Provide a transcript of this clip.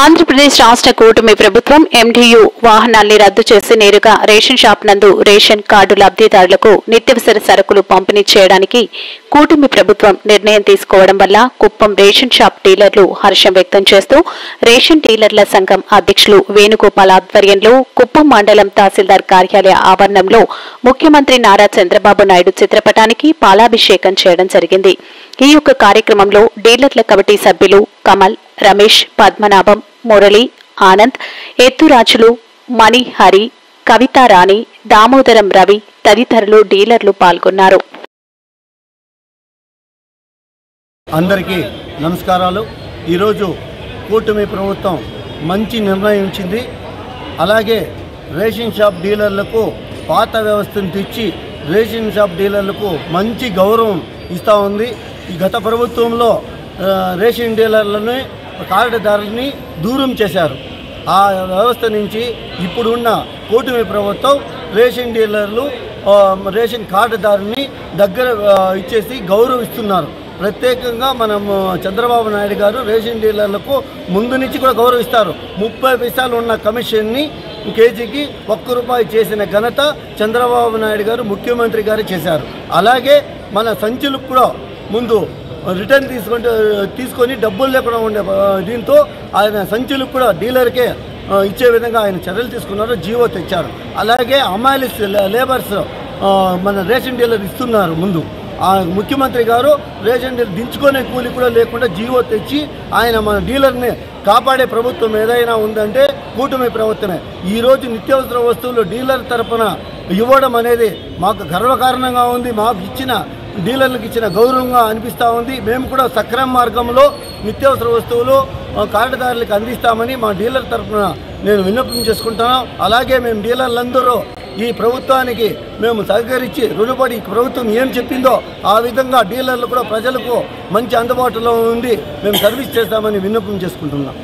ఆంధ్రప్రదేశ్ రాష్ట్ర కూటమి ప్రభుత్వం ఎండియు వాహనాల్ని రద్దు చేసి నేరుగా రేషన్ షాప్ నందు రేషన్ కార్డు లబ్ధిదారులకు నిత్యావసర సరుకులు పంపిణీ చేయడానికి కూటమి ప్రభుత్వం నిర్ణయం తీసుకోవడం వల్ల కుప్పం రేషన్ షాప్ డీలర్లు హర్షం వ్యక్తం చేస్తూ రేషన్ డీలర్ల సంఘం అధ్యక్షులు వేణుగోపాల్ ఆధ్వర్యంలో కుప్పం మండలం తహసీల్దార్ కార్యాలయ ఆవరణంలో ముఖ్యమంత్రి నారా చంద్రబాబు నాయుడు చిత్రపటానికి పాలాభిషేకం చేయడం జరిగింది। ఈ యొక్క కార్యక్రమంలో డీలర్ల కమిటీ సభ్యులు కమల్, రమేష్, పద్మనాభం, మురళి, ఆనంద్, ఎత్తురాజులు, మణి, హరి, కవితారాణి, దామోదరం రవి తదితరులు డీలర్లు పాల్గొన్నారు। అందరికీ నమస్కారాలు। ఈరోజు కూటమి ప్రభుత్వం మంచి నిర్ణయం ఇచ్చింది। అలాగే రేషన్ షాప్ డీలర్లకు పాత వ్యవస్థను తెచ్చి రేషన్ షాప్ డీలర్లకు మంచి గౌరవం ఇస్తూ ఉంది। ఈ గత ప్రభుత్వంలో రేషన్ డీలర్లని కార్డుదారులని దూరం చేశారు। ఆ వ్యవస్థ నుంచి ఇప్పుడున్న కూటమి ప్రభుత్వం రేషన్ డీలర్లు రేషన్ కార్డుదారుని దగ్గర ఇచ్చేసి గౌరవిస్తున్నారు। ప్రత్యేకంగా మనం చంద్రబాబు నాయుడు గారు రేషన్ డీలర్లకు ముందు నుంచి కూడా గౌరవిస్తారు। 30 పైసలు ఉన్న కమిషన్ని కేజీకి ₹1 చేసిన ఘనత చంద్రబాబు నాయుడు గారు ముఖ్యమంత్రి గారు చేశారు। అలాగే మన సంచులకు కూడా ముందు రిటర్న్ తీసుకొని డబ్బులు లేకుండా ఉండే దీంతో ఆయన సంచులకు కూడా డీలర్కే ఇచ్చే విధంగా ఆయన చర్యలు తీసుకున్నారు, జీవో తెచ్చారు। అలాగే అమాలిస్ లేబర్స్ మన రేషన్ డీలర్ ఇస్తున్నారు। ముందు ఆ ముఖ్యమంత్రి గారు రేషన్ డీలర్ దించుకునే కూలి కూడా లేకుండా జీవో తెచ్చి ఆయన మన డీలర్ని కాపాడే ప్రభుత్వం ఏదైనా ఉందంటే కూటమి ప్రభుత్వమే। ఈరోజు నిత్యావసర వస్తువులు డీలర్ తరపున ఇవ్వడం అనేది మాకు గర్వకారణంగా ఉంది। మాకు ఇచ్చిన డీలర్లకు ఇచ్చిన గౌరవంగా అనిపిస్తూ ఉంది। మేము కూడా సక్రమ మార్గంలో నిత్యావసర వస్తువులు కార్డుదారులకు అందిస్తామని మా డీలర్ తరఫున నేను విన్నపం చేసుకుంటున్నాను। అలాగే మేము డీలర్లందరూ ఈ ప్రభుత్వానికి మేము సహకరించి రుణపడి ప్రభుత్వం ఏం చెప్పిందో ఆ విధంగా డీలర్లు కూడా ప్రజలకు మంచి అందుబాటులో ఉండి మేము సర్వీస్ చేస్తామని విన్నపం చేసుకుంటున్నాం।